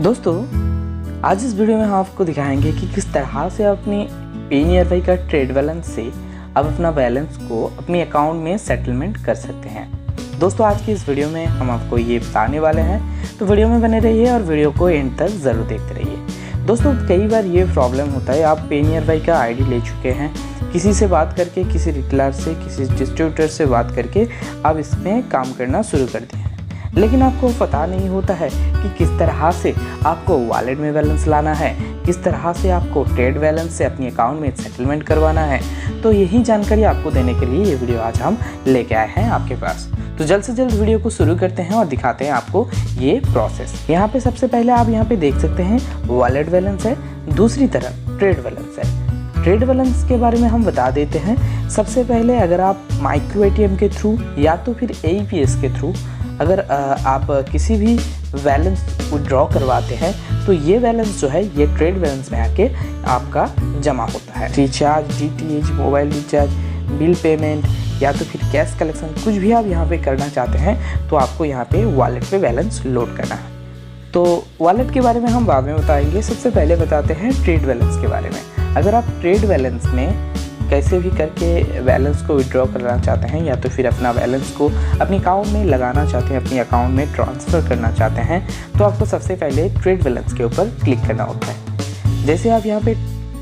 दोस्तों, आज इस वीडियो में हम आपको दिखाएंगे कि किस तरह से अपनी पेनीयरवाई का ट्रेड बैलेंस से आप अपना बैलेंस को अपने अकाउंट में सेटलमेंट कर सकते हैं। दोस्तों, आज की इस वीडियो में हम आपको ये बताने वाले हैं, तो वीडियो में बने रहिए और वीडियो को एंड तक ज़रूर देखते रहिए। दोस्तों, कई बार ये प्रॉब्लम होता है, आप पेनीयरवाई का आईडी ले चुके हैं, किसी से बात करके, किसी रिटेलर से, किसी डिस्ट्रीब्यूटर से बात करके आप इसमें काम करना शुरू कर दिए हैं, लेकिन आपको पता नहीं होता है कि किस तरह से आपको वॉलेट में बैलेंस लाना है, किस तरह से आपको ट्रेड बैलेंस से अपने अकाउंट में सेटलमेंट करवाना है। तो यही जानकारी आपको देने के लिए ये वीडियो आज हम लेके आए हैं आपके पास। तो जल्द से जल्द वीडियो को शुरू करते हैं और दिखाते हैं आपको ये प्रोसेस। यहाँ पे सबसे पहले आप यहाँ पे देख सकते हैं वॉलेट बैलेंस है, दूसरी तरफ ट्रेड बैलेंस है। ट्रेड बैलेंस के बारे में हम बता देते हैं। सबसे पहले अगर आप माइक्रो एटीएम के थ्रू या तो फिर AEPS के थ्रू अगर आप किसी भी बैलेंस विड्रॉ करवाते हैं, तो ये बैलेंस जो है ये ट्रेड बैलेंस में आके आपका जमा होता है। Recharge, DTH, mobile recharge, bill payment या तो फिर कैश कलेक्शन, कुछ भी आप यहाँ पे करना चाहते हैं तो आपको यहाँ पे वॉलेट पे बैलेंस लोड करना है। तो वॉलेट के बारे में हम बाद में बताएंगे, सबसे पहले बताते हैं ट्रेड बैलेंस के बारे में। अगर आप ट्रेड बैलेंस में कैसे भी करके बैलेंस को विड्रॉ करना चाहते हैं या तो फिर अपना बैलेंस को अपने अकाउंट में लगाना चाहते हैं, अपने अकाउंट में ट्रांसफ़र करना चाहते हैं, तो आपको सबसे पहले ट्रेड बैलेंस के ऊपर क्लिक करना होता है। जैसे आप यहाँ पे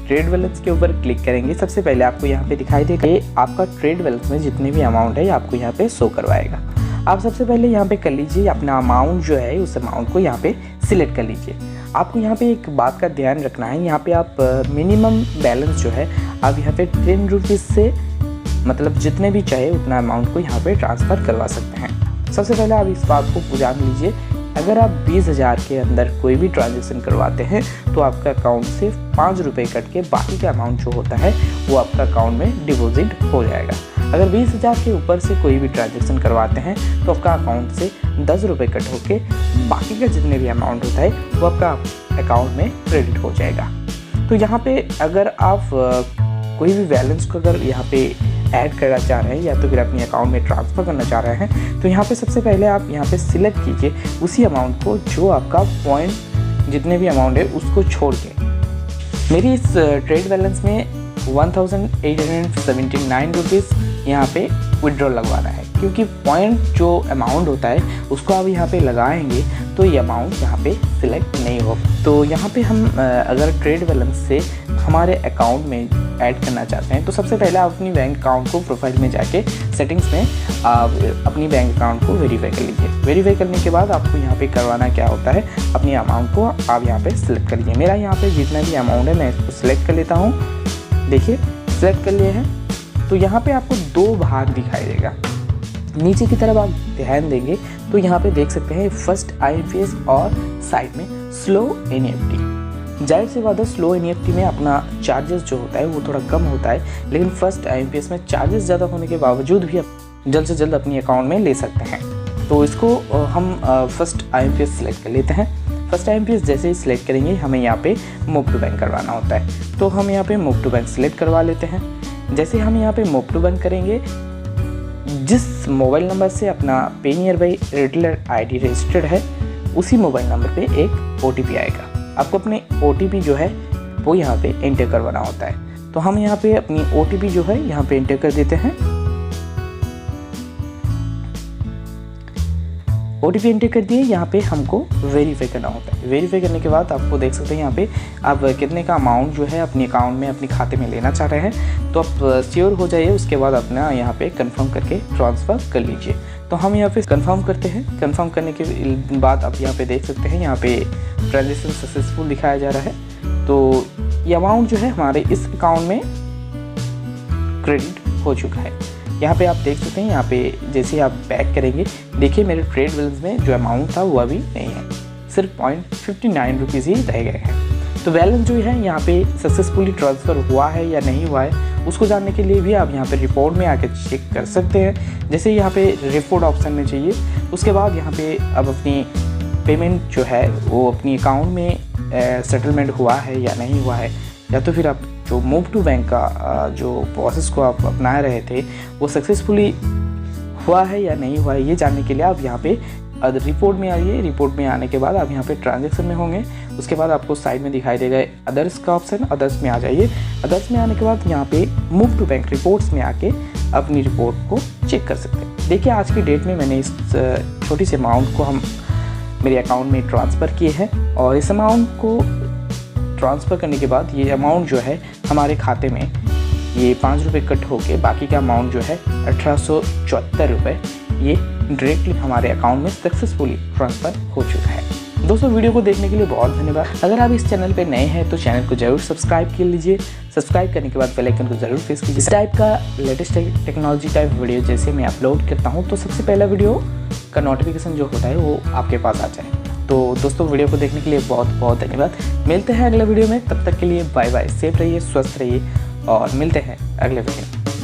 ट्रेड बैलेंस के ऊपर क्लिक करेंगे, सबसे पहले आपको यहाँ पे दिखाई देगा आपका ट्रेड बैलेंस में जितने भी अमाउंट है आपको यहाँ पे शो करवाएगा। आप सबसे पहले यहाँ पे कर लीजिए अपना अमाउंट जो है, उस अमाउंट को यहाँ पे सिलेक्ट कर लीजिए। आपको यहाँ पे एक बात का ध्यान रखना है, यहाँ पे आप मिनिमम बैलेंस जो है आप यहाँ पे 10 रुपीज़ से मतलब जितने भी चाहे उतना अमाउंट को यहाँ पे ट्रांसफ़र करवा सकते हैं। सबसे पहले आप इस बात को जान लीजिए, अगर आप 20,000 के अंदर कोई भी ट्रांजेक्शन करवाते हैं तो आपका अकाउंट से 5 रुपये कट के बाकी का अमाउंट जो होता है वो आपका अकाउंट में डिपॉजिट हो जाएगा। अगर 20,000 के ऊपर से कोई भी ट्रांजेक्शन करवाते हैं तो आपका अकाउंट से 10 रुपये कट होके बाकी का जितने भी अमाउंट होता है वो आपका अकाउंट में क्रेडिट हो जाएगा। तो यहाँ पे अगर आप कोई भी बैलेंस को अगर यहाँ पे ऐड करना चाह रहे हैं या तो फिर अपने अकाउंट में ट्रांसफ़र करना चाह रहे हैं, तो यहाँ पे सबसे पहले आप यहाँ पे सिलेक्ट कीजिए उसी अमाउंट को जो आपका पॉइंट जितने भी अमाउंट है उसको छोड़ के। मेरी इस ट्रेड बैलेंस में 1879 रुपीज़ यहाँ पे विड्रॉ लगवाना है, क्योंकि पॉइंट जो अमाउंट होता है उसको आप यहाँ पे लगाएंगे तो ये अमाउंट यहाँ पे सिलेक्ट नहीं हो। तो यहाँ पे हम अगर ट्रेड बैलेंस से हमारे अकाउंट में ऐड करना चाहते हैं तो सबसे पहले आप अपनी बैंक अकाउंट को प्रोफाइल में जाके सेटिंग्स में आप अपनी बैंक अकाउंट को वेरीफाई कर लीजिए। वेरीफाई करने के बाद आपको यहाँ पे करवाना क्या होता है, अपनी अमाउंट को आप यहाँ पे सिलेक्ट कर लीजिए। मेरा यहाँ पे जितना भी अमाउंट है मैं इसको सिलेक्ट कर लेता हूँ। देखिए सिलेक्ट कर लिए हैं, तो यहाँ पे आपको 2 भाग दिखाई देगा। नीचे की तरफ आप ध्यान देंगे तो यहाँ पे देख सकते हैं फर्स्ट IMPS और साइड में स्लो NEFT। जाहिर सी बात है, स्लो NEFT में अपना चार्जेस जो होता है वो थोड़ा कम होता है, लेकिन फर्स्ट IMPS में चार्जेस ज़्यादा होने के बावजूद भी आप जल्द से जल्द अपनी अकाउंट में ले सकते हैं। तो इसको हम फर्स्ट IMPS सेलेक्ट कर लेते हैं। फर्स्ट IMPS जैसे ही सिलेक्ट करेंगे हमें यहाँ पे मूव टू बैंक करवाना होता है, तो हम यहाँ पे मूव टू बैंक सेलेक्ट करवा लेते हैं। जैसे हम यहाँ पे मूव टू बैंक करेंगे, जिस मोबाइल नंबर से अपना पेनीयरवाई रिटेलर ID रजिस्टर्ड है उसी मोबाइल नंबर पे एक OTP आएगा। आपको अपने OTP जो है वो यहाँ पे एंटर करवाना होता है। तो हम यहाँ पे अपनी OTP जो है यहाँ पे एंटर कर देते हैं। OTP एंटर कर दिए, यहाँ पे हमको वेरीफाई करना होता है। वेरीफाई करने के बाद आपको देख सकते हैं यहाँ पे आप कितने का अमाउंट जो है अपने अकाउंट में अपने खाते में लेना चाह रहे हैं, तो आप श्योर हो जाइए। उसके बाद अपना यहाँ पे कंफर्म करके ट्रांसफ़र कर लीजिए। तो हम यहाँ पे कंफर्म करते हैं। कंफर्म करने के बाद आप यहाँ पे देख सकते हैं यहाँ पे ट्रांजेक्शन सक्सेसफुल दिखाया जा रहा है। तो ये अमाउंट जो है हमारे इस अकाउंट में क्रेडिट हो चुका है। यहाँ पे आप देख सकते हैं, यहाँ पे जैसे आप बैक करेंगे, देखिए मेरे ट्रेड बैलेंस में जो अमाउंट था वो अभी नहीं है, सिर्फ 0.59 रुपीज़ ही रह गए हैं। तो बैलेंस जो है यहाँ पे सक्सेसफुली ट्रांसफ़र हुआ है या नहीं हुआ है उसको जानने के लिए भी आप यहाँ पे रिपोर्ट में आके चेक कर सकते हैं। जैसे यहाँ पे रिपोर्ट ऑप्शन में चाहिए, उसके बाद यहाँ पे अब अपनी पेमेंट जो है वो अपनी अकाउंट में सेटलमेंट हुआ है या नहीं हुआ है, या तो फिर आप जो मूव टू बैंक का जो प्रोसेस को आप अपना रहे थे वो सक्सेसफुली हुआ है या नहीं हुआ है, ये जानने के लिए आप यहाँ पे रिपोर्ट में आइए। रिपोर्ट में आने के बाद आप यहाँ पे ट्रांजैक्शन में होंगे। उसके बाद आपको साइड में दिखाई देगा अदर्स का ऑप्शन, अदर्स में आ जाइए। अदर्स में आने के बाद यहाँ पे मूव टू बैंक रिपोर्ट्स में आके अपनी रिपोर्ट को चेक कर सकते हैं। देखिए आज की डेट में मैंने इस छोटी सी अमाउंट को मेरे अकाउंट में ट्रांसफ़र किए हैं, और इस अमाउंट को ट्रांसफ़र करने के बाद ये अमाउंट जो है हमारे खाते में ये 5 रुपये कट होके बाकी का अमाउंट जो है 1874 रुपये ये डायरेक्टली हमारे अकाउंट में सक्सेसफुली ट्रांसफ़र हो चुका है। दोस्तों वीडियो को देखने के लिए बहुत धन्यवाद। अगर आप इस चैनल पे नए हैं तो चैनल को जरूर सब्सक्राइब कर लीजिए। सब्सक्राइब करने के बाद बेल आइकन को जरूर प्रेस कीजिए। इस टाइप का लेटेस्ट टेक्नोलॉजी टाइप वीडियो जैसे मैं अपलोड करता हूँ तो सबसे पहला वीडियो का नोटिफिकेशन जो होता है वो आपके पास आ जाए। तो दोस्तों वीडियो को देखने के लिए बहुत बहुत धन्यवाद। मिलते हैं अगले वीडियो में, तब तक के लिए बाय बाय। सेफ रहिए, स्वस्थ रहिए और मिलते हैं अगले वीडियो में।